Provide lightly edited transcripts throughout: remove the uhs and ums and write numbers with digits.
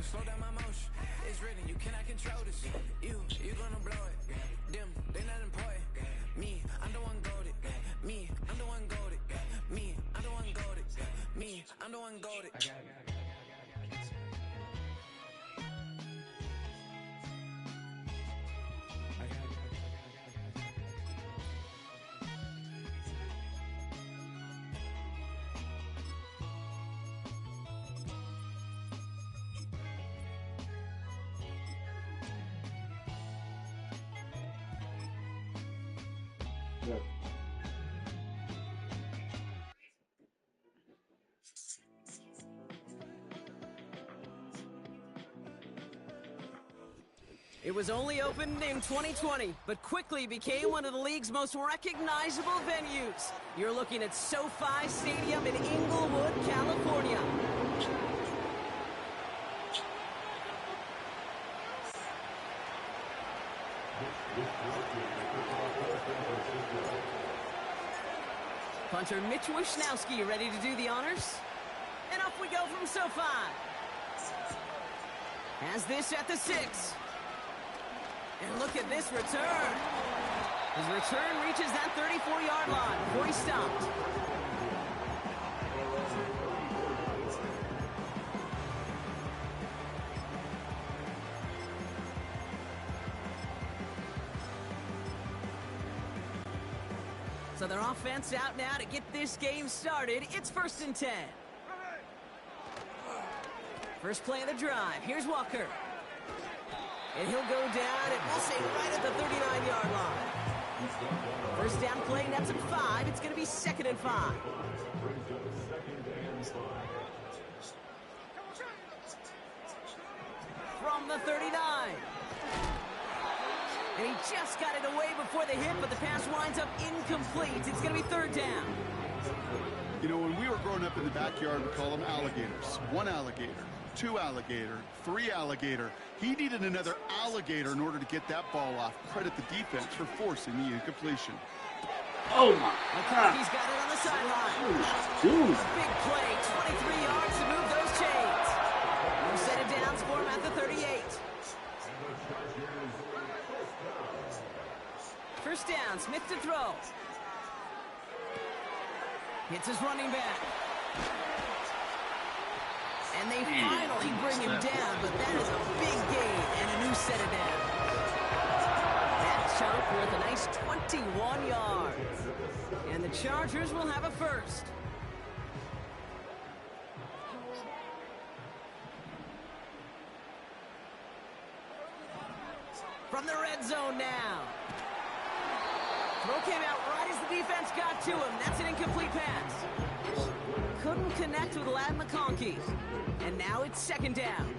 slow down my motion. It's written, you cannot control this. You gonna blow it. Them, they not important. Me, I'm the one goated. Me, I'm the one goated. Me, I'm the one goated. Me, I'm the one goated. It was only opened in 2020, but quickly became one of the league's most recognizable venues. You're looking at SoFi Stadium in Inglewood, California. Punter Mitch Wisnowski ready to do the honors. And off we go from SoFi. Has this at the 6. And look at this return. His return reaches that 34-yard line before he stopped. So their offense out now to get this game started. It's 1st and 10. First play of the drive. Here's Walker. And he'll go down, and we'll say right at the 39-yard line. First down play, nets at 5. It's going to be 2nd and 5. From the 39. And he just got it away before the hit, but the pass winds up incomplete. It's going to be 3rd down. You know, when we were growing up in the backyard, we call them alligators. 1 alligator, 2 alligator, 3 alligator. He needed another alligator in order to get that ball off. Credit the defense for forcing the incompletion. Oh my God. He's got it on the sideline. Dude. Big play, 23 yards to move those chains. No set it downs for him at the 38. First down, Smith to throw. Hits his running back. And they finally bring him down, but that is a big gain and a new set of downs. That chunk worth a nice 21 yards. And the Chargers will have a first. From the red zone now. Throw came out right as the defense got to him. That's an incomplete pass. Couldn't connect with Ladd McConkey. And now it's 2nd down.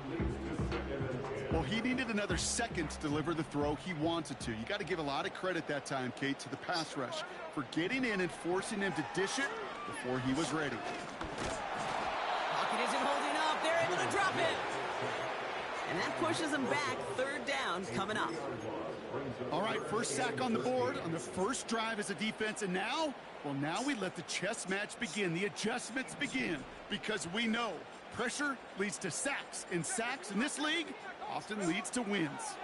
Well, he needed another second to deliver the throw he wanted to. You got to give a lot of credit that time, Kate, to the pass rush for getting in and forcing him to dish it before he was ready. Pocket isn't holding up. They're able to drop it. And that pushes them back. 3rd down coming up. All right, first sack on the board on the first drive as a defense. And now, well, now we let the chess match begin. The adjustments begin because we know pressure leads to sacks. And sacks in this league often leads to wins.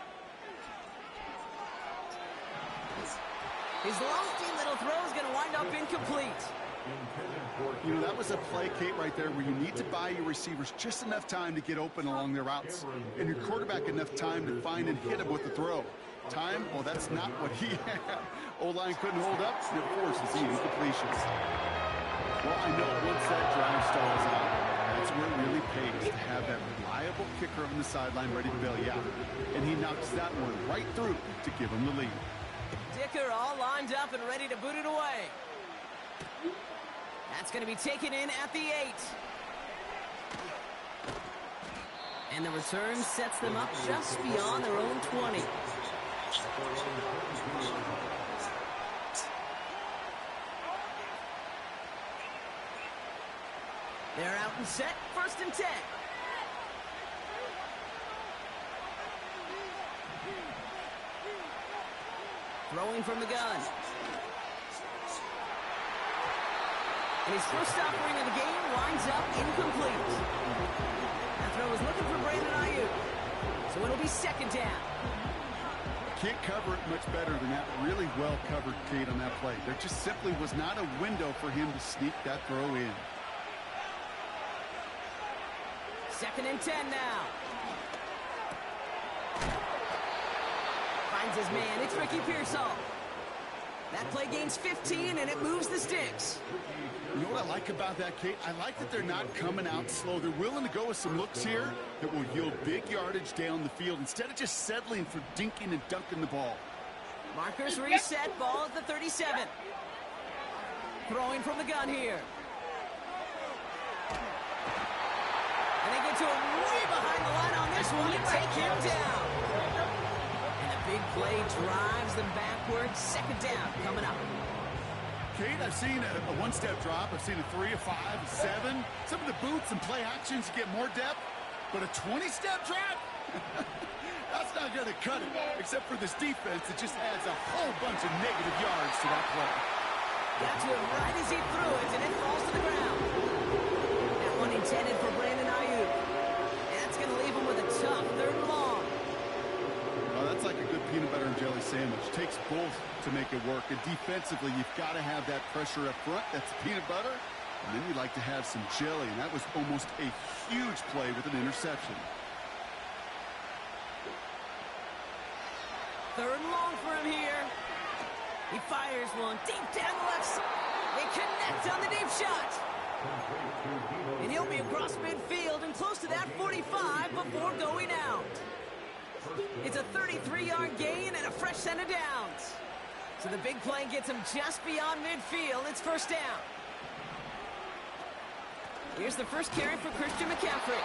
His lofty little throw is going to wind up incomplete. You know, that was a play, Kate, right there where you need to buy your receivers just enough time to get open along their routes. And your quarterback enough time to find and hit him with the throw. Time? Well, that's not what he had. O-line couldn't hold up, and it forces the incompletions. Well, I know once that drive stalls out, that's where it really pays to have that reliable kicker on the sideline ready to bail you out. And he knocks that one right through to give him the lead. Dicker all lined up and ready to boot it away. That's going to be taken in at the 8. And the return sets them up just beyond their own 20. They're out and set, 1st and 10. Throwing from the gun. And his first offering of the game winds up incomplete. That throw was looking for Brandon Ayuk. can't cover it much better than that. Really well covered, Kate, on that play. There just simply was not a window for him to sneak that throw in. 2nd and 10 now. Finds his man. It's Ricky Pearsall. That play gains 15, and it moves the sticks. You know what I like about that, Kate? I like that they're not coming out slow. They're willing to go with some looks here that will yield big yardage down the field instead of just settling for dinking and dunking the ball. Markers reset. Ball at the 37. Throwing from the gun here. And they get to him way behind the line on this one and take him down. And the big play drives them backwards. 2nd down coming up. Kate, I've seen a one-step drop. I've seen a 3, a 5, a 7. Some of the boots and play actions get more depth, but a 20-step drop? That's not going to cut it, except for this defense that just adds a whole bunch of negative yards to that play. Got to him right as he threw it, and it falls to the ground. That one intended for Brandon Ayuk. And that's going to leave him with a tough 3rd and long. Well, that's like a good peanut butter and jelly sandwich. Takes both to make it work. And defensively, you've got to have that pressure up front. That's peanut butter. And then you'd like to have some jelly. And that was almost a huge play with an interception. 3rd and long for him here. He fires one deep down the left side. They connect on the deep shot. And he'll be across midfield and close to that 45 before going out. It's a 33-yard gain and a fresh set of downs. So the big play gets him just beyond midfield. It's 1st down. Here's the first carry for Christian McCaffrey.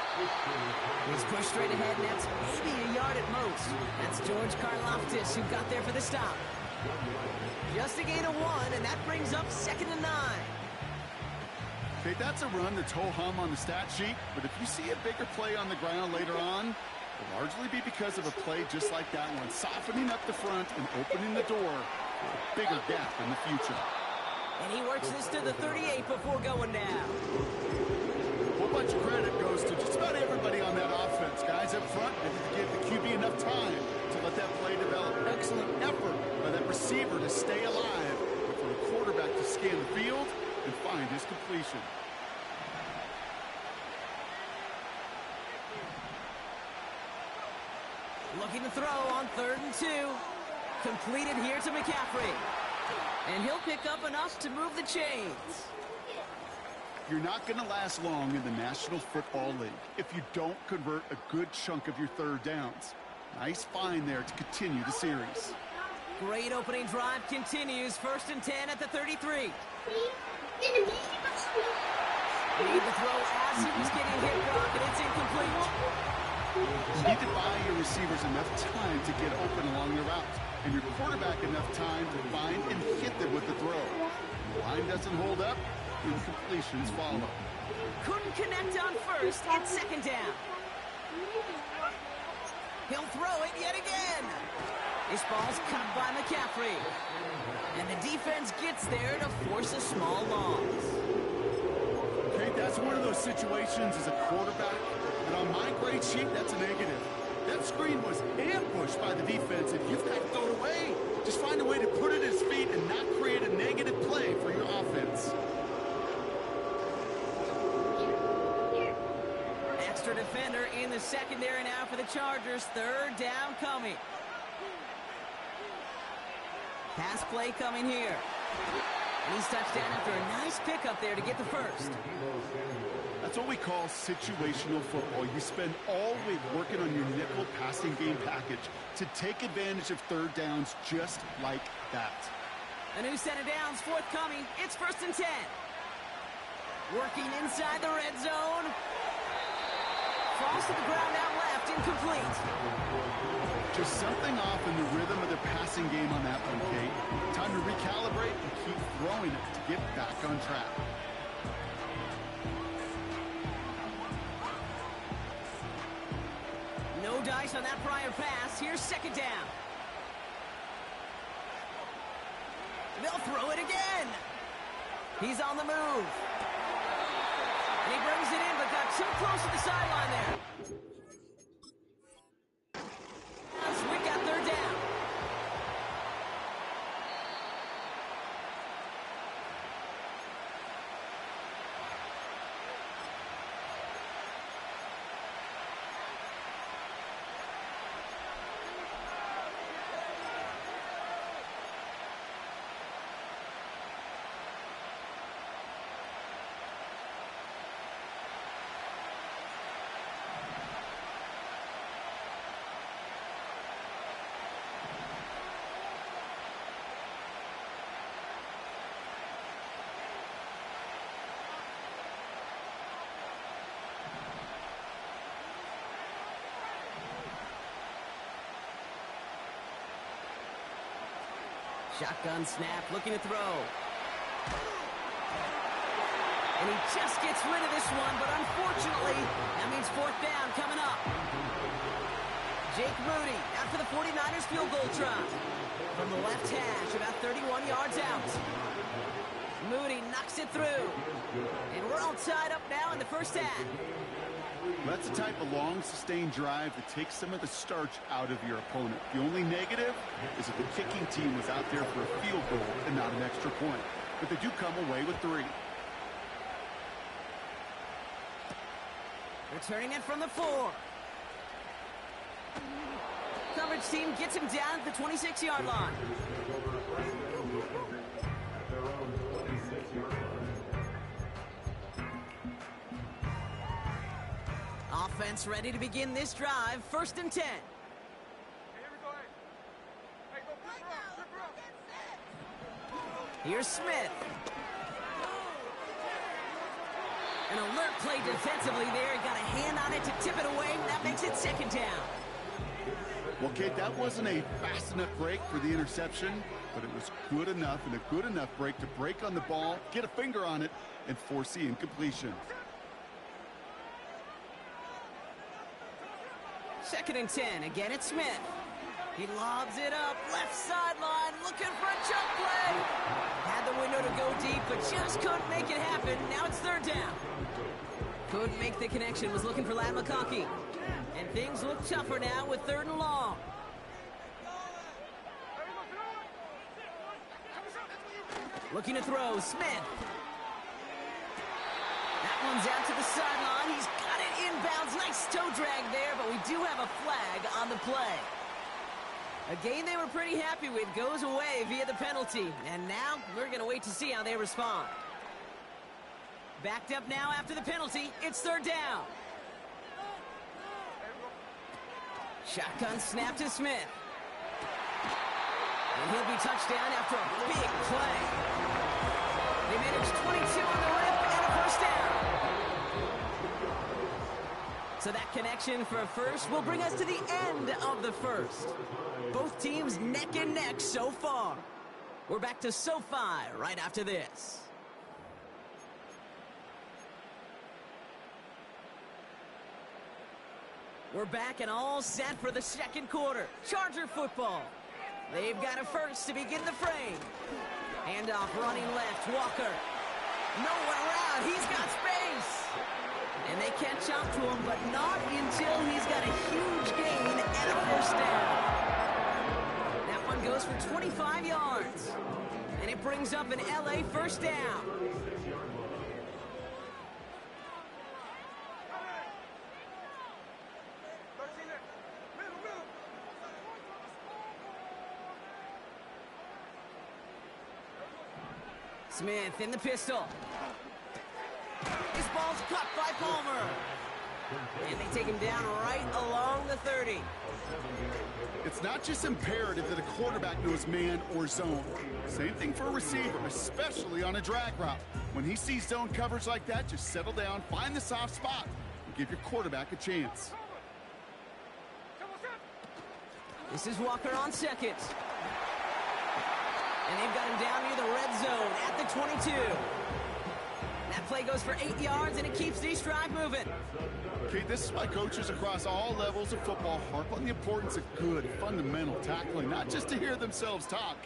He's pushed straight ahead, and that's maybe a yard at most. That's George Karlaftis who got there for the stop. Just a gain of 1, and that brings up 2nd and 9. Okay, that's a run that's ho-hum on the stat sheet, but if you see a bigger play on the ground later on, it'll largely be because of a play just like that one, softening up the front and opening the door for a bigger gap in the future. And he works this to the 38 before going down. A whole bunch of credit goes to just about everybody on that offense. Guys up front, they didn't give the QB enough time to let that play develop. Excellent effort by that receiver to stay alive, and for the quarterback to scan the field and find his completion. Looking to throw on 3rd and 2. Completed here to McCaffrey. And he'll pick up enough to move the chains. You're not going to last long in the National Football League if you don't convert a good chunk of your 3rd downs. Nice find there to continue the series. Great opening drive continues. 1st and 10 at the 33. Need the throw as he was getting hit, Brock, and it's incomplete. You need to buy your receivers enough time to get open along the route, and your quarterback enough time to find and hit them with the throw. The line doesn't hold up, incompletions follow. Couldn't connect on 1st. It's 2nd down. He'll throw it yet again. This ball's cut by McCaffrey. And the defense gets there to force a small loss. Okay, that's one of those situations as a quarterback, and on my grade sheet, that's a negative. That screen was ambushed by the defense, and you've got to throw it away. Just find a way to put it at his feet and not create a negative play for your offense. Extra defender in the secondary now for the Chargers. 3rd down coming. Pass play coming here. And he's touched down after a nice pickup there to get the 1st. That's what we call situational football. You spend all week working on your nickel passing game package to take advantage of 3rd downs just like that. A new set of downs forthcoming. It's 1st and 10. Working inside the red zone. Falls to the ground out left, incomplete. Just something off in the rhythm of the passing game on that one, Kate. Time to recalibrate and keep throwing it to get back on track. No dice on that prior pass. Here's 2nd down. They'll throw it again. He's on the move. And he brings it in, but got too close to the sideline there. We got 3rd down. Shotgun snap, looking to throw. And he just gets rid of this one, but unfortunately, that means fourth down coming up. Jake Moody after the 49ers field goal try. From the left hash, about 31 yards out. Moody knocks it through. And we're all tied up now in the first half. That's the type of long, sustained drive that takes some of the starch out of your opponent. The only negative is that the kicking team was out there for a field goal and not an extra point. But they do come away with 3. Returning it from the 4. Coverage team gets him down at the 26-yard line. Offense ready to begin this drive. 1st and 10. Here's Smith. An alert play defensively there. Got a hand on it to tip it away. That makes it 2nd down. Well, Kate, that wasn't a fast enough break for the interception, but it was good enough and a good enough break to break on the ball, get a finger on it, and force the incompletion. 2nd and 10. Again, it's Smith. He lobs it up. Left sideline. Looking for a jump play. Had the window to go deep, but just couldn't make it happen. Now it's 3rd down. Couldn't make the connection. Was looking for Ladd McConkey. And things look tougher now with 3rd and long. Looking to throw. Smith. That one's out to the sideline. He's got it inbounds. Nice toe drag there, but we do have a flag on the play. A game they were pretty happy with goes away via the penalty. And now we're going to wait to see how they respond. Backed up now after the penalty. It's 3rd down. Shotgun snap to Smith. And he'll be touchdown after a big play. They managed 22 on the rip and a 1st down. So that connection for a first will bring us to the end of the 1st. Both teams neck and neck so far. We're back to SoFi right after this. We're back and all set for the 2nd quarter. Charger football. They've got a first to begin the frame. Handoff running left. Walker. No one around. He's got space. And they catch up to him, but not until he's got a huge gain and a 1st down. That one goes for 25 yards. And it brings up an LA 1st down. Smith in the pistol. This ball's caught by Palmer. And they take him down right along the 30. It's not just imperative that a quarterback knows man or zone. Same thing for a receiver, especially on a drag route. When he sees zone coverage like that, just settle down, find the soft spot, and give your quarterback a chance. This is Walker on 2nd. And they've got him down near the red zone at the 22. That play goes for 8 yards, and it keeps these drive moving. Okay, this is why coaches across all levels of football harp on the importance of good, fundamental tackling, not just to hear themselves talk.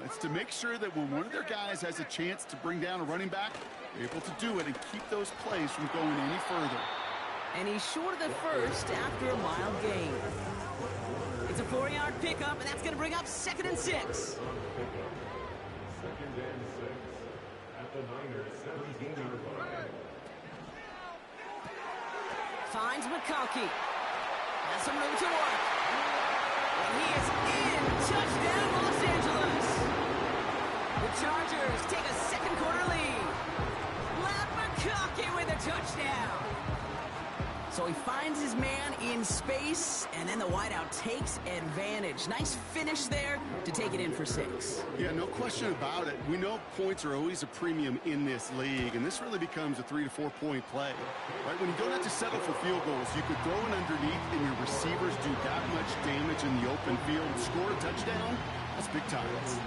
It's to make sure that when one of their guys has a chance to bring down a running back, they're able to do it and keep those plays from going any further. And he's short of the first after a mild gain. It's a 4-yard pickup, and that's going to bring up 2nd and 6. Finds McConkey. Has some room to work. And he is in. Touchdown, Los Angeles. The Chargers take a 2nd quarter lead. Ladd McConkey with a touchdown. So he finds his man in space, and then the wideout takes advantage. Nice finish there to take it in for 6. Yeah, no question about it. We know points are always a premium in this league, and this really becomes a 3 to 4 point play. Right? When you don't have to settle for field goals, you could throw it underneath, and your receivers do that much damage in the open field. Score a touchdown, those big times.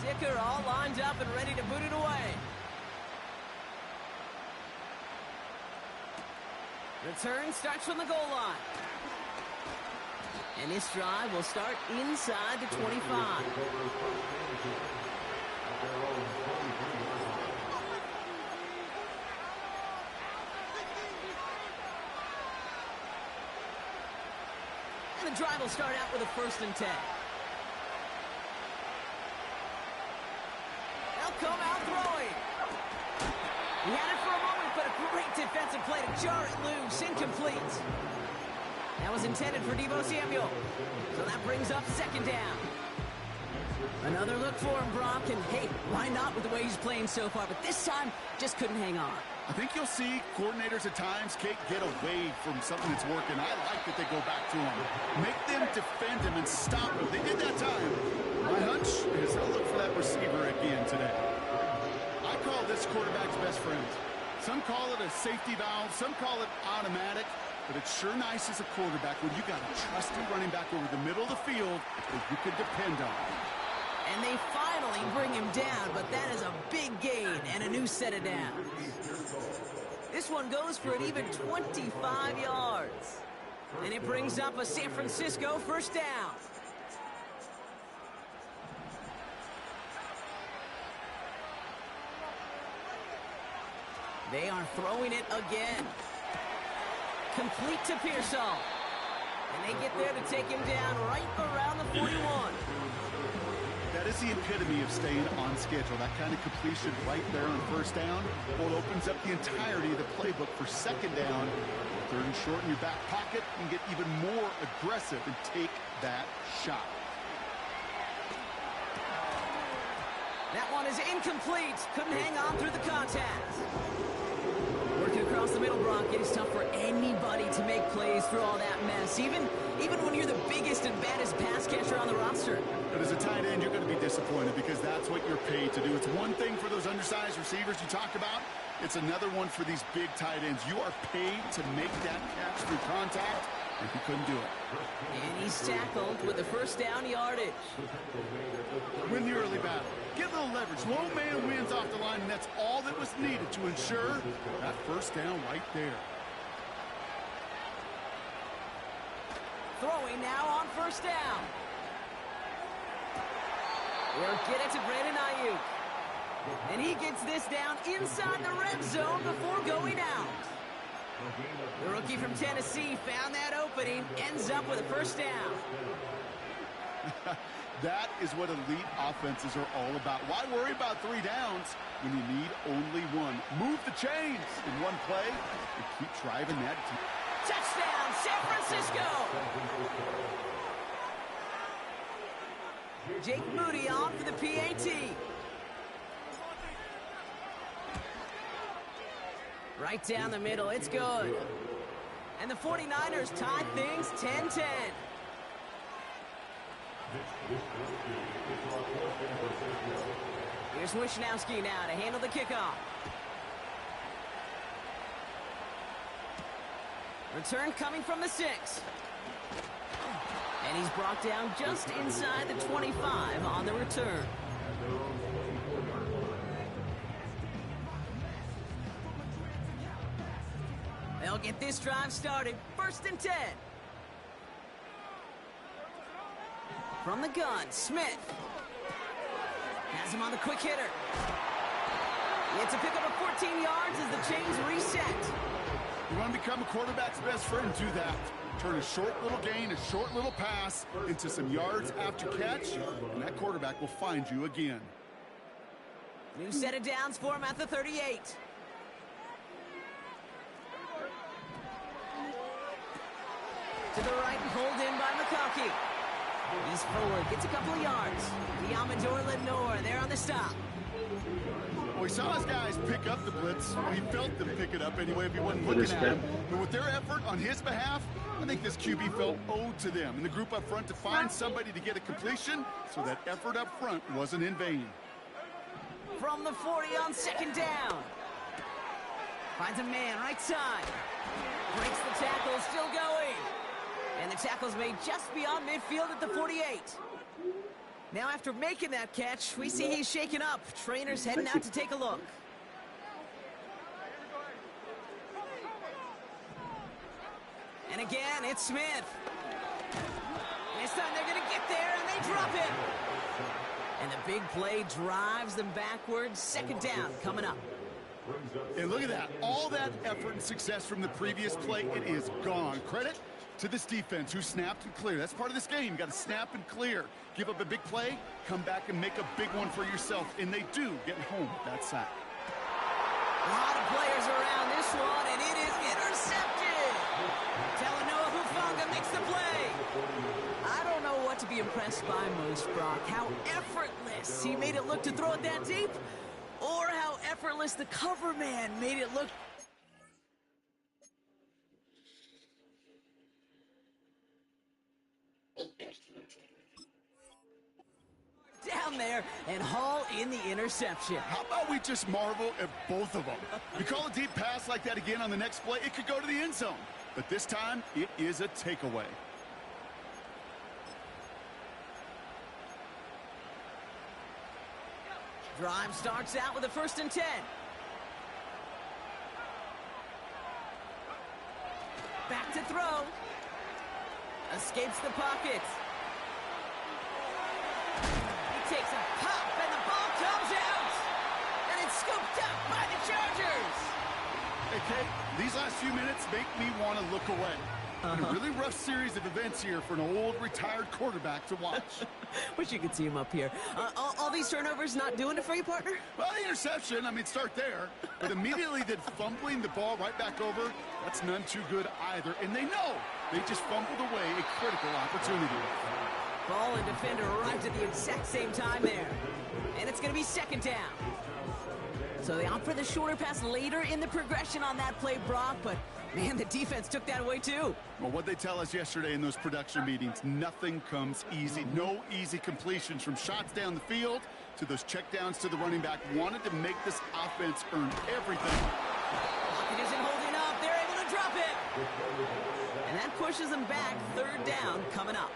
Dicker all lined up and ready to boot it away. Return starts from the goal line. And this drive will start inside the 25. And the drive will start out with a 1st and 10. They'll come out throwing. He had it for a moment, but a great defensive play to jar it loose. Incomplete. That was intended for Deebo Samuel. So that brings up 2nd down. Another look for him, Brock. And hey, why not with the way he's playing so far? But this time, just couldn't hang on. I think you'll see coordinators at times, Kate, get away from something that's working. I like that they go back to him. Make them defend him and stop him. They did that time. My hunch is they'll look for that receiver again today. I call this quarterback's best friend. Some call it a safety valve. Some call it automatic. But it's sure nice as a quarterback when you got a trusty running back over the middle of the field that you can depend on. And they finally bring him down, but that is a big gain and a new set of downs. This one goes for an even 25 yards. And it brings up a San Francisco 1st down. They are throwing it again. Complete to Pearsall. And they get there to take him down right around the 41. That is the epitome of staying on schedule. That kind of completion right there on 1st down. Well, it opens up the entirety of the playbook for 2nd down. 3rd and short in your back pocket. You can get even more aggressive and take that shot. That one is incomplete. Couldn't hang on through the contact. Working across the middle, Brock. It is tough for anybody to make plays through all that mess, even when you're the biggest and baddest pass catcher on the roster. But as a tight end, you're going to be disappointed because that's what you're paid to do. It's one thing for those undersized receivers you talk about. It's another one for these big tight ends. You are paid to make that catch through contact, and he couldn't do it. And he's tackled with the 1st down yardage. Win the early battle. Get a little leverage. Low man wins off the line, and that's all that was needed to ensure that 1st down right there. Throwing now on 1st down. We'll get it to Brandon Ayuk. And he gets this down inside the red zone before going out. The rookie from Tennessee found that opening, ends up with a 1st down. That is what elite offenses are all about. Why worry about 3 downs when you need only one? Move the chains in one play and keep driving that deep. Touchdown, San Francisco! Jake Moody on for the PAT. Right down the middle, it's good. And the 49ers tie things 10-10. Here's Wishnowski now to handle the kickoff. Return coming from the 6. And he's brought down just inside the 25 on the return. They'll get this drive started. 1st and 10. From the gun, Smith. Has him on the quick hitter. It's a pickup of 14 yards as the chains reset. You want to become a quarterback's best friend? Do that. Turn a short little gain, a short little pass into some yards after catch, and that quarterback will find you again. New set of downs for him at the 38. To the right and pulled in by McConkey. He's forward, gets a couple of yards. Diamador Lenore there on the stop. Well, he saw his guys pick up the blitz. Well, he felt them pick it up anyway if he wasn't looking at him. But with their effort on his behalf, I think this QB felt owed to them and the group up front to find somebody to get a completion so that effort up front wasn't in vain. From the 40 on 2nd down. Finds a man right side. Breaks the tackle, still going. And the tackle's made just beyond midfield at the 48. Now after making that catch, we see he's shaken up. Trainer's heading out to take a look. And again, it's Smith. And this time they're going to get there, and they drop him. And the big play drives them backwards. Second down coming up. And look at that. All that effort and success from the previous play, it is gone. Credit to this defense who snapped and cleared. That's part of this game. You got to snap and clear. Give up a big play, come back and make a big one for yourself. And they do get home with that sack. A lot of players around this one, and it is intercepted. Talanoa Hufanga makes the play. I don't know what to be impressed by most, Brock. How effortless he made it look to throw it that deep, or how effortless the cover man made it look. Down there and haul in the interception. How about we just marvel at both of them? You call a deep pass like that again on the next play, it could go to the end zone. But this time, it is a takeaway. Drive starts out with a 1st and 10. Back to throw. Escapes the pocket. He takes a pop, and the ball comes out. And it's scooped up by the Chargers. Hey, Kate, these last few minutes make me want to look away. A really rough series of events here for an old retired quarterback to watch. Wish you could see him up here. All these turnovers not doing it for you, partner? Well, the interception, I mean, start there. But immediately then fumbling the ball right back over, that's none too good either. And they know they just fumbled away a critical opportunity. Ball and defender arrived at the exact same time there. And it's going to be 2nd down. So they opt for the shorter pass later in the progression on that play, Brock, but man, the defense took that away too. Well, what they tell us yesterday in those production meetings, nothing comes easy. No easy completions from shots down the field to those checkdowns to the running back. Wanted to make this offense earn everything. Pocket isn't holding up. They're able to drop it. And that pushes them back. 3rd down coming up.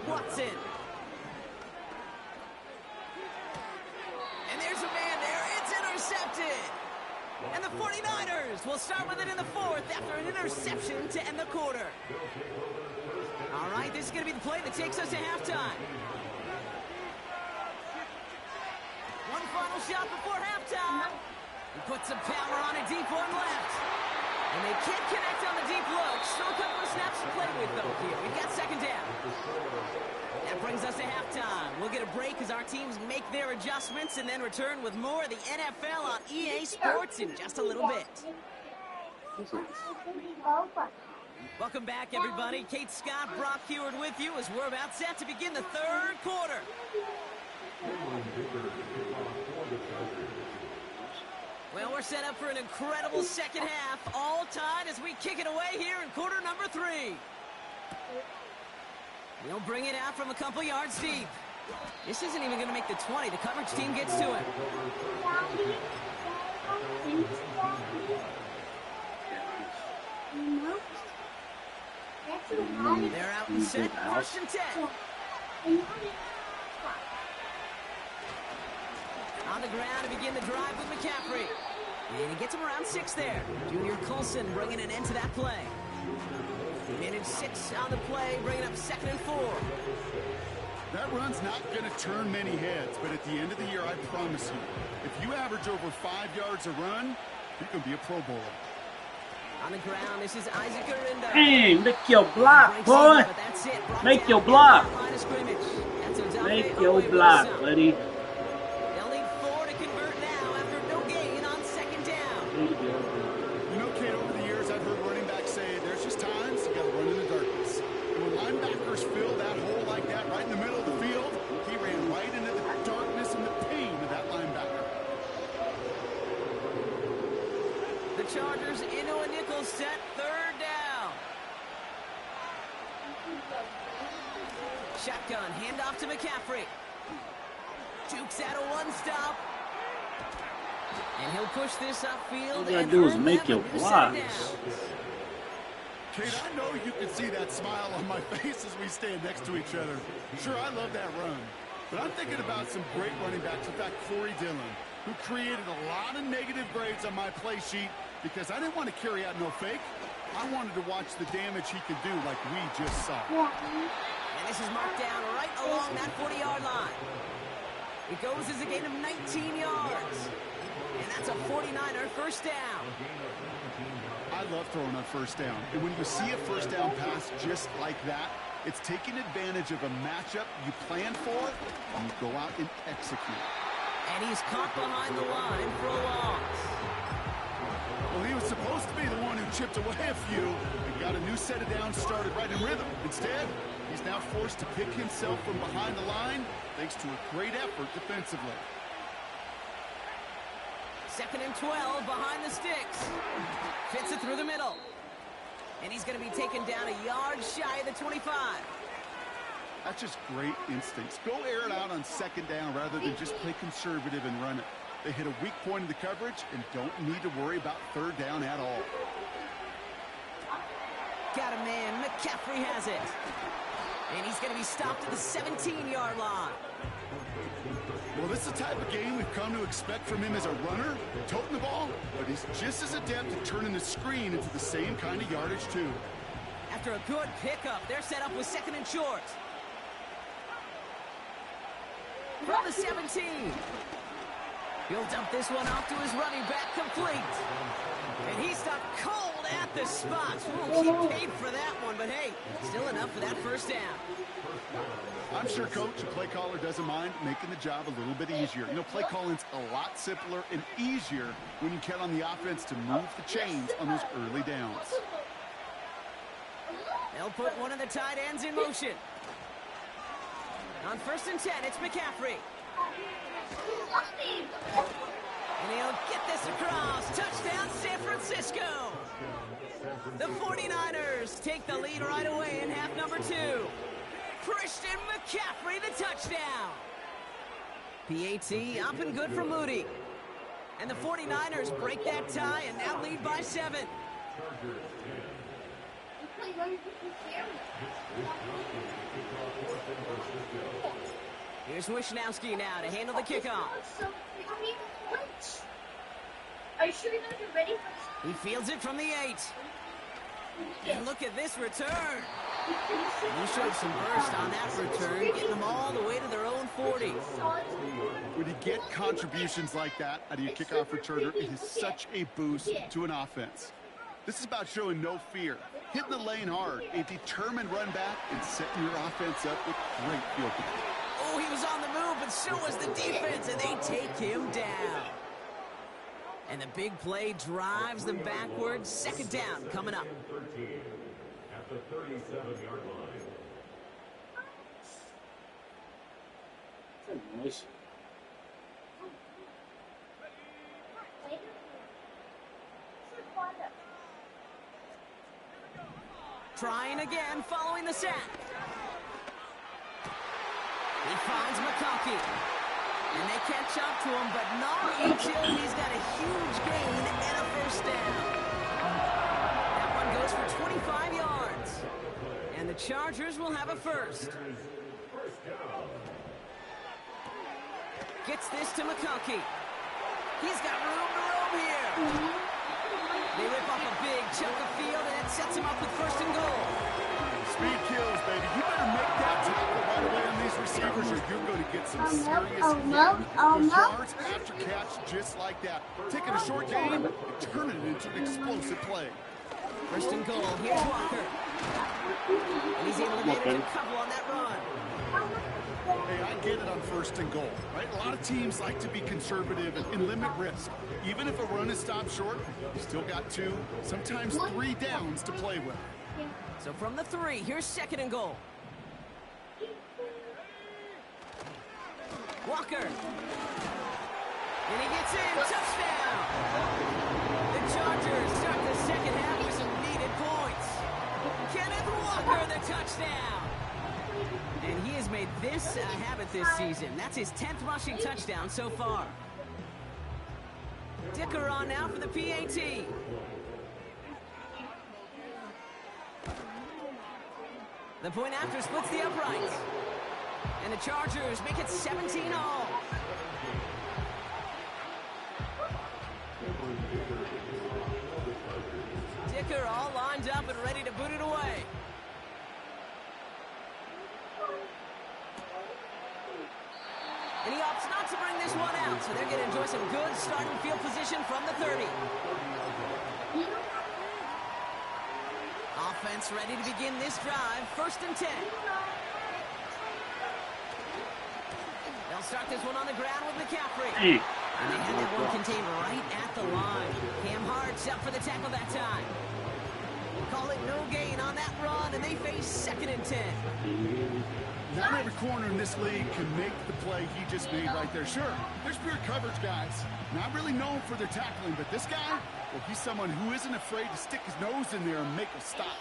Watson. And there's a man there. It's intercepted. And the 49ers will start with it in the 4th after an interception to end the quarter. All right, this is going to be the play that takes us to halftime. One final shot before halftime. He puts some power on a deep one left. And they can't connect on the deep look. Still a couple of snaps to play with, though, here. We've got 2nd down. That brings us to halftime. We'll get a break as our teams make their adjustments and then return with more of the NFL on EA Sports in just a little bit. Welcome back, everybody. Kate Scott, Brock Heward with you as we're about set to begin the 3rd quarter. Well, we're set up for an incredible 2nd half, all tied as we kick it away here in quarter number 3. We'll bring it out from a couple yards deep. This isn't even going to make the 20. The coverage team gets to it. They're out and set. 1st and 10. On the ground to begin the drive with McCaffrey. And he gets him around 6 there. Junior Colson bringing an end to that play. Minute 6 on the play, bringing up 2nd and 4. That run's not going to turn many heads, but at the end of the year, I promise you, if you average over 5 yards a run, you're going to be a Pro Bowler. On the ground, this is Isaac Arinda. Hey, make your block, boy. Make your block. Make your block, buddy. They'll need 4 to convert now after no gain on 2nd down. You know, Kate, over the years, I've heard running backs say there's just times you got to run in the darkness. And when linebackers fill that hole like that right in the middle of the field, he ran right into the darkness and the pain of that linebacker. The Chargers into a nickel set, 3rd down. Shotgun, handoff to McCaffrey. Jukes out a 1-stop. And he'll push this upfield. All you gotta do is make your blocks. Kate, I know you can see that smile on my face as we stand next to each other. Sure, I love that run. But I'm thinking about some great running backs. In fact, Corey Dillon, who created a lot of negative grades on my play sheet because I didn't want to carry out no fake. I wanted to watch the damage he could do like we just saw. And this is marked down right along that 40-yard line. It goes as a gain of 19 yards. And that's a 49er first down. I love throwing on first down. And when you see a first down pass just like that, it's taking advantage of a matchup you plan for, and you go out and execute. And he's caught behind the line for a loss. Well, he was supposed to be the one who chipped away a few and got a new set of downs started right in rhythm. Instead, he's now forced to pick himself from behind the line thanks to a great effort defensively. 2nd and 12 behind the sticks. Fits it through the middle. And he's going to be taken down a yard shy of the 25. That's just great instincts. Go air it out on 2nd down rather than just play conservative and run it. They hit a weak point in the coverage and don't need to worry about 3rd down at all. Got a man. McCaffrey has it. And he's going to be stopped at the 17-yard line. Well, this is the type of game we've come to expect from him as a runner, toting the ball, but he's just as adept at turning the screen into the same kind of yardage, too. After a good pickup, they're set up with 2nd and short. From the 17. He'll dump this one off to his running back, complete. And he stopped cold at the spot. Won't keep paid for that one, but hey, still enough for that first down. I'm sure coach and play caller doesn't mind making the job a little bit easier. You know, play calling's a lot simpler and easier when you count on the offense to move the chains on those early downs. They'll put one of the tight ends in motion. On 1st and 10, it's McCaffrey. And he'll get this across. Touchdown, San Francisco. The 49ers take the lead right away in half number 2. Christian McCaffrey, the touchdown. PAT up and good for Moody. And the 49ers break that tie and now lead by 7. Here's Wishnowski now to handle the kickoff. Are you sure you're ready for He fields it from the 8. And look at this return. He showed some burst on that return, getting them all the way to their own 40. When you get contributions like that out of your kickoff returner, it is such a boost to an offense. This is about showing no fear, hitting the lane hard, a determined run back, and setting your offense up with great field position. Oh, he was on the move, but so was the defense, and they take him down. And the big play drives them backwards. 2nd down coming up. At the 37-yard line. Nice. Trying again, following the sack. He finds McConkey. And they catch up to him, but not until he's got a huge gain and a first down. That one goes for 25 yards. And the Chargers will have a first. Gets this to McConkey. He's got room to roam here. They rip off a big chunk of field, and it sets him up with 1st and goal. Speed kills, baby. You better make that tackle right away on these receivers or you're going to get some serious yards after catch just like that. Taking a short game and turning it into an explosive play. 1st and goal. Here's Walker. And he's able to manage a couple on that run. Hey, I get it on 1st and goal, right? A lot of teams like to be conservative and limit risk. Even if a run is stopped short, you still got 2, sometimes 3 downs to play with. So from the 3, here's 2nd and goal. Walker. And he gets in. Touchdown. The Chargers start the 2nd half with some needed points. Kenneth Walker, the touchdown. And he has made this a habit this season. That's his 10th rushing touchdown so far. Dicker on now for the PAT. The point after splits the uprights. And the Chargers make it 17-all. Dicker all lined up and ready to boot it away. And he opts not to bring this one out, so they're going to enjoy some good starting field position from the 30. Offense ready to begin this drive. 1st and 10. They'll start this one on the ground with McCaffrey. And they had that one contained right at the line. Cam Hart's up for the tackle that time. Call it no gain on that run, and they face 2nd and 10. Not every corner in this league can make the play he just made right there. Sure, there's pure coverage guys. Not really known for their tackling, but this guy, well, he's someone who isn't afraid to stick his nose in there and make a stop.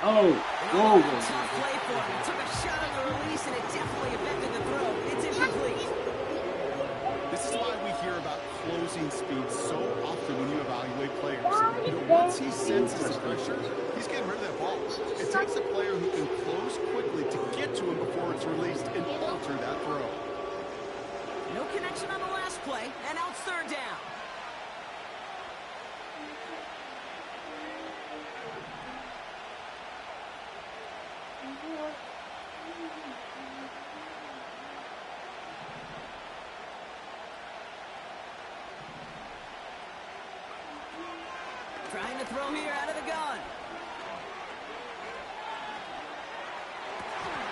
Oh, whoa. Tough play for him. He took a shot on the release, and it definitely affected the throw. It's incomplete. This is why we hear about closing speed so often when you evaluate players. You know, once he senses the pressure, he's getting rid of that ball. It takes a player who can close quickly to get to him before it's released and alter that throw. No connection on the last play, and out 3rd down. Trying to throw here out of the gun.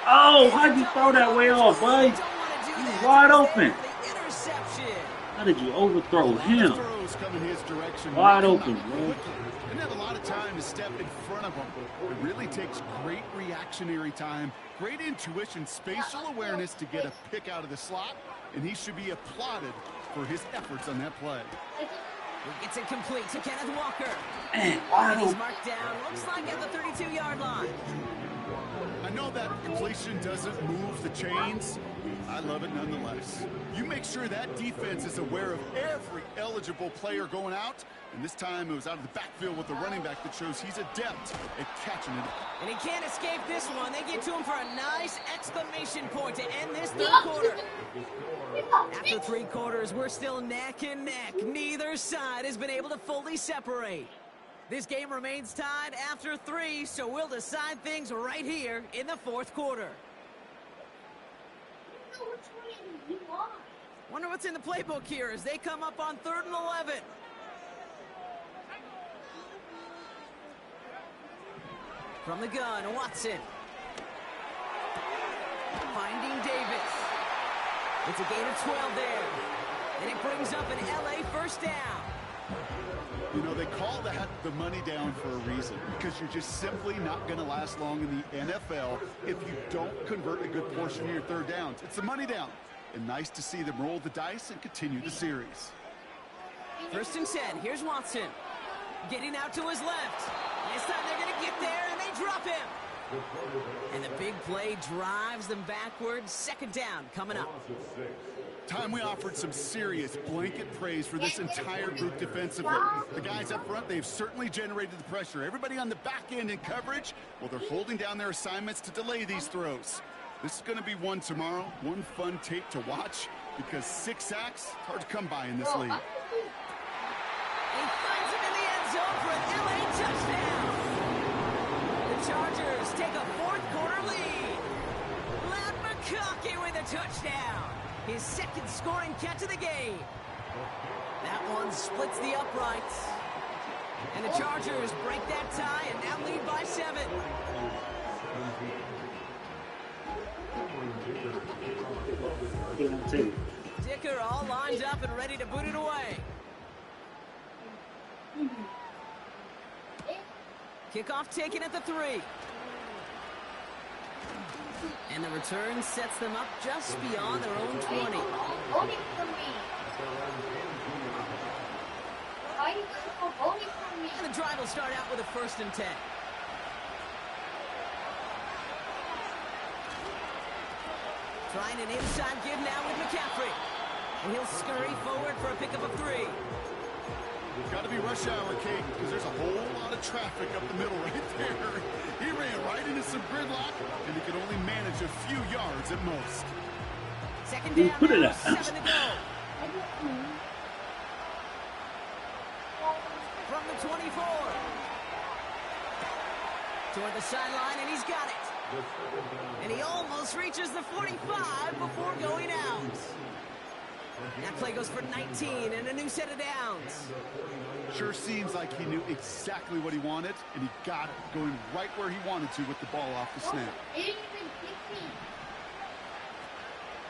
Oh, how'd you throw that way off, bud? He's wide open. How did you overthrow him? Wide open, bro. Didn't have a lot of time to step in front of him. It really takes great reactionary time, great intuition, spatial awareness to get a pick out of the slot, and he should be applauded for his efforts on that play. It's incomplete to Kenneth Walker. Wide He's open. marked down, looks like at the 32-yard line. I know that completion doesn't move the chains. I love it nonetheless. You make sure that defense is aware of every eligible player going out, and this time it was out of the backfield with the running back that shows he's adept at catching it. And he can't escape this one. They get to him for a nice exclamation point to end this 3rd quarter. After 3 quarters, we're still neck and neck. Neither side has been able to fully separate. This game remains tied after 3, so we'll decide things right here in the 4th quarter. Wonder what's in the playbook here as they come up on 3rd and 11. From the gun, Watson. Finding Davis. It's a gain of 12 there. And it brings up an LA 1st down. You know, they call that the money down for a reason, because you're just simply not going to last long in the NFL if you don't convert a good portion of your 3rd downs. It's the money down. And nice to see them roll the dice and continue the series. 1st and 10. Here's Watson. Getting out to his left. This time they're going to get there, and they drop him. And the big play drives them backwards. 2nd down coming up. Time we offered some serious blanket praise for this entire group defensively. The guys up front, they've certainly generated the pressure. Everybody on the back end in coverage, well, they're holding down their assignments to delay these throws. This is going to be one tomorroone fun tape to watch, because 6 sacks, it's hard to come by in this league. He finds him in the end zone for an LA touchdown. The Chargers take a 4th quarter lead. Lad McConkey with a touchdown. His 2nd scoring catch of the game. That one splits the uprights. And the Chargers break that tie and now lead by 7. Dicker all lined up and ready to boot it away. Kickoff taken at the 3. And the return sets them up just beyond their own 20. And the drive will start out with a 1st and 10. Trying an inside give now with McCaffrey. And he'll scurry forward for a pickup of 3. It's got to be rush hour, Kate, because there's a whole lot of traffic up the middle right there. He ran right into some gridlock, and he could only manage a few yards at most. Second down now, 7 to go. From the 24. Toward the sideline, and he's got it. And he almost reaches the 45 before going out. That play goes for 19 and a new set of downs. Sure seems like he knew exactly what he wanted, and he got it, going right where he wanted to with the ball off the snap.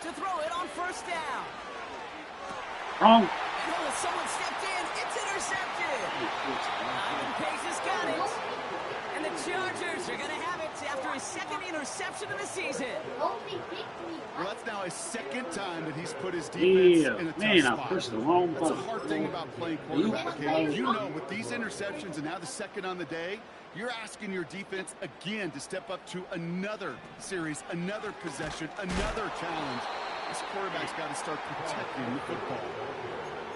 To throw it on first down. Wrong. Oh, someone stepped in. It's intercepted. Ivan Pace has got it. And the Chargers are going to have it after his second interception of the season. Well, that's now his second time that he's put his defense in a tough spot. I pushed the wrong That's a button. hard thing about playing quarterback. Okay? You know, with these interceptions and now the second on the day, you're asking your defense again to step up to another series, another possession, another challenge. This quarterback's got to start protecting the football.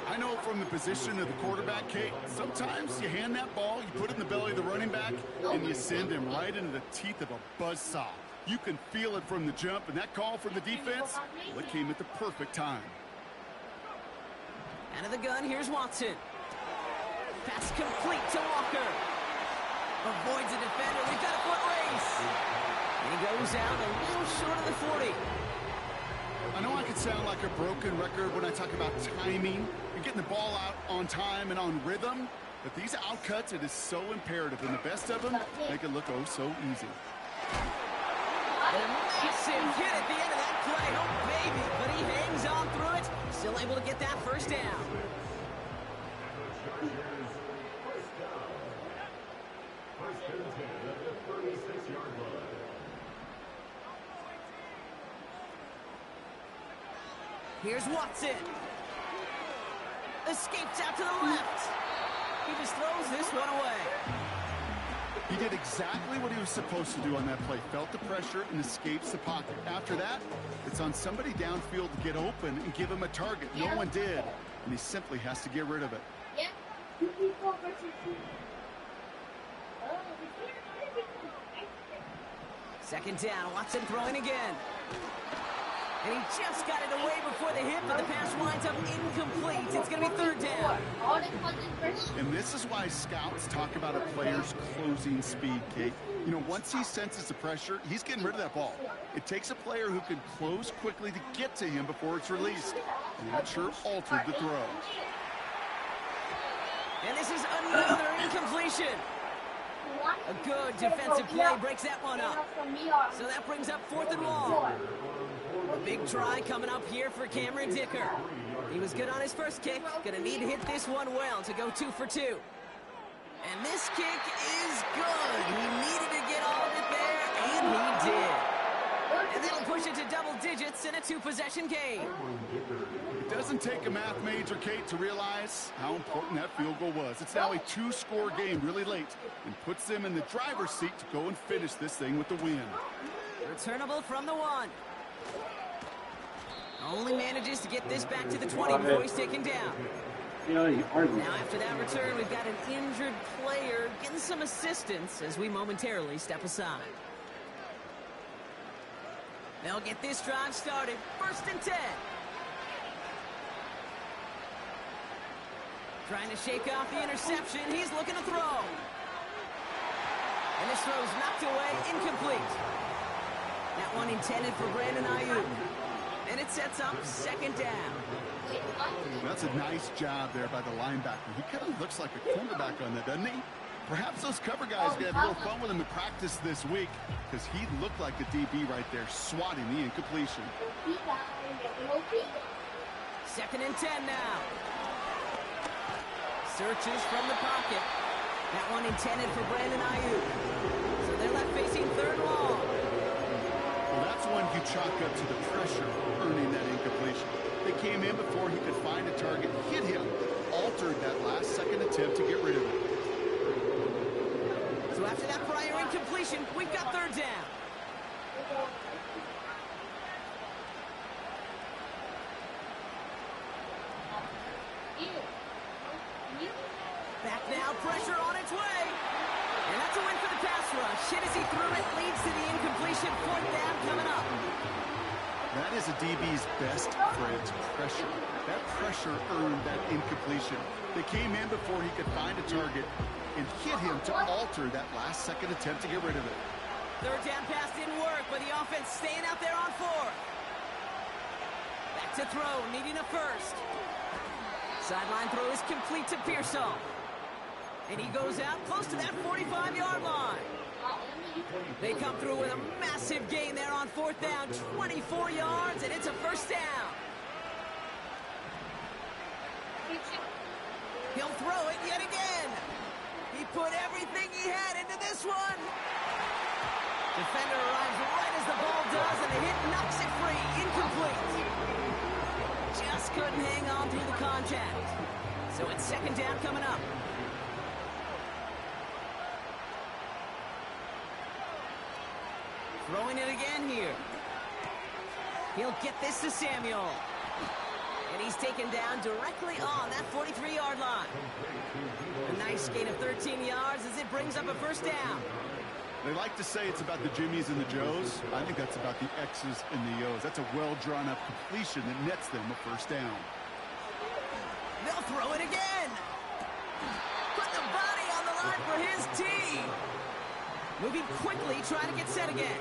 I know from the position of the quarterback, Kate, sometimes you hand that ball, you put it in the belly of the running back, and you send him right into the teeth of a buzzsaw. You can feel it from the jump, and that call from the defense, well, it came at the perfect time. Out of the gun, here's Watson. Pass complete to Walker. Avoids a defender. We've got a foot race. And he goes out a little short of the 40. I know I could sound like a broken record when I talk about timing and getting the ball out on time and on rhythm, but these outcuts, it is so imperative, and the best of them make it look oh so easy. And a massive hit at the end of that play. Oh, baby. But he hangs on through it. Still able to get that first down. First and 10 at the 36-yard line. Here's Watson. Escapes out to the left. He just throws this one away. He did exactly what he was supposed to do on that play. Felt the pressure and escapes the pocket. After that, it's on somebody downfield to get open and give him a target. No one did, and he simply has to get rid of it. Second down, Watson throwing again. And he just got it away before the hit, but the pass winds up incomplete. It's going to be third down. And this is why scouts talk about a player's closing speed, Kate. You know, once he senses the pressure, he's getting rid of that ball. It takes a player who can close quickly to get to him before it's released. And that sure altered the throw. And this is another incompletion. A good defensive play breaks that one up. So that brings up 4th and long. A big try coming up here for Cameron Dicker. He was good on his first kick. Gonna need to hit this one well to go 2 for 2. And this kick is good. He needed to get all of it there, and he did. And that'll push it to double digits in a 2-possession game. It doesn't take a math major, Kate, to realize how important that field goal was. It's now a 2-score game really late and puts them in the driver's seat to go and finish this thing with the win. Returnable from the 1. Only manages to get this back to the 20 before he's taken down. Yeah, you argue. Now after that return, we've got an injured player getting some assistance as we momentarily step aside. They'll get this drive started. 1st and 10. Trying to shake off the interception. He's looking to throw. And this throw's knocked away, incomplete. That one intended for Brandon Ayuk. And it sets up 2nd down. That's a nice job there by the linebacker. He kind of looks like a cornerback on that, doesn't he? Perhaps those cover guys are going to have a little fun with him in practice this week because he looked like a DB right there, swatting the incompletion. 2nd and 10 now. Searches from the pocket. That one intended for Brandon Ayuk. So they're left facing 3rd long. Well, that's one you chalk up to the pressure earning that incompletion. They came in before he could find a target, hit him, altered that last-second attempt to get rid of it. So after that prior incompletion, we've got 3rd down. Back now, pressure on its way. And that's a win for the pass rush. Hit as he threw it, leads to the incompletion. Fourth down coming up. That is a DB's best friend, pressure. That pressure earned that incompletion. They came in before he could find a target and hit him to alter that last-second attempt to get rid of it. Third down pass didn't work, but the offense staying out there on fourth. Back to throw, needing a first. Sideline throw is complete to Pearsall. And he goes out close to that 45-yard line. They come through with a massive gain there on fourth down, 24 yards, and it's a first down. He'll throw it yet again. He put everything he had into this one. Defender arrives right as the ball does, and the hit knocks it free. Incomplete. Just couldn't hang on through the contact. So it's second down coming up. Throwing it again here. He'll get this to Samuel. And he's taken down directly on that 43-yard line. A nice gain of 13 yards as it brings up a first down. They like to say it's about the Jimmies and the Joes. I think that's about the X's and the O's. That's a well-drawn-up completion that nets them a first down. They'll throw it again. Put the body on the line for his team. Moving quickly, trying to get set again.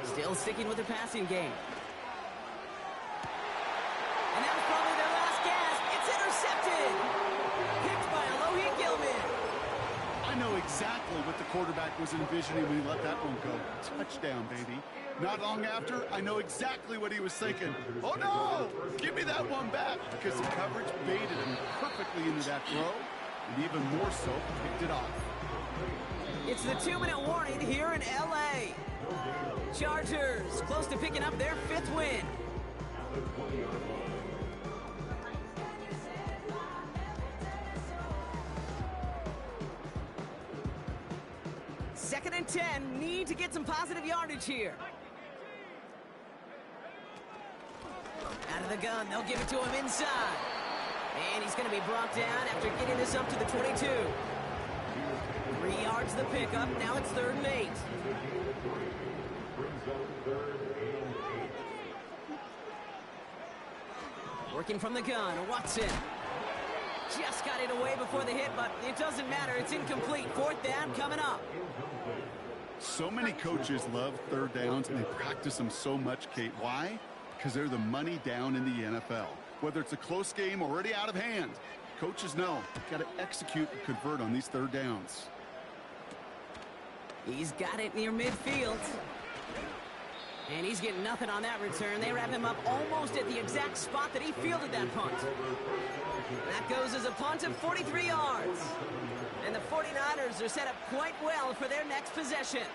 Still sticking with the passing game. And that was probably their last gasp. It's intercepted. Picked by Alohi Gilman. I know exactly what the quarterback was envisioning when he let that one go. Touchdown, baby. Not long after, I know exactly what he was thinking. Oh, no! Give me that one back, because the coverage baited him perfectly into that throw, and even more so, picked it off. It's the 2-minute warning here in L.A. Chargers close to picking up their 5th win. Second and 10, need to get some positive yardage here. Out of the gun, they'll give it to him inside. And he's going to be brought down after getting this up to the 22. 3 yards the pickup, now it's 3rd and 8. Working from the gun, Watson. Just got it away before the hit, but it doesn't matter. It's incomplete. 4th down coming up. So many coaches love third downs, and they practice them so much, Kate. Why? Because they're the money down in the NFL. Whether it's a close game already out of hand, coaches know got to execute and convert on these third downs. He's got it near midfield. And he's getting nothing on that return. They wrap him up almost at the exact spot that he fielded that punt. That goes as a punt of 43 yards. And the 49ers are set up quite well for their next possession.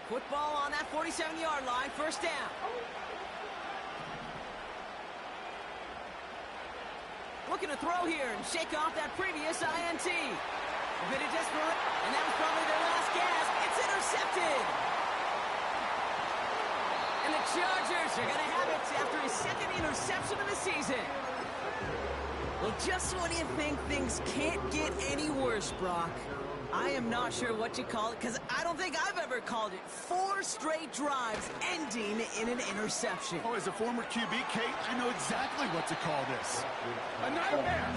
Football on that 47-yard line, first down. Looking to throw here and shake off that previous INT. A bit of desperate, and that was probably their last gasp. It's intercepted. And the Chargers are going to have it after his 2nd interception of the season. Well, just when you think things can't get any worse, Brock, I am not sure what you call it, because I don't think I've ever called it 4 straight drives ending in an interception. Oh, as a former QB, Kate, I know exactly what to call this. A nightmare.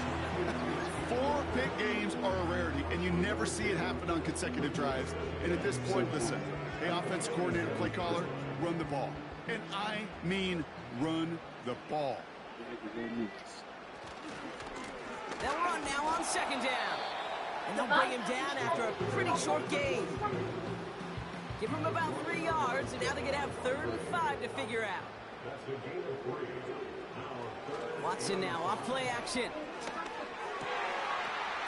4 big games are a rarity, and you never see it happen on consecutive drives. And at this point, listen, hey, offense coordinator, play caller, run the ball. And I mean run the ball. They'll run now on 2nd down. And they'll bring him down after a pretty short gain. Give him about 3 yards, and now they're going to have 3rd and 5 to figure out. Watson now off play action.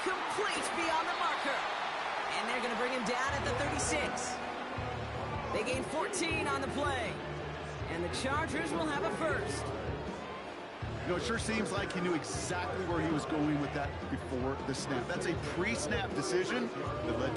Complete beyond the marker. And they're going to bring him down at the 36. They gain 14 on the play. And the Chargers will have a first. You know, it sure seems like he knew exactly where he was going with that before the snap. That's a pre-snap decision that led to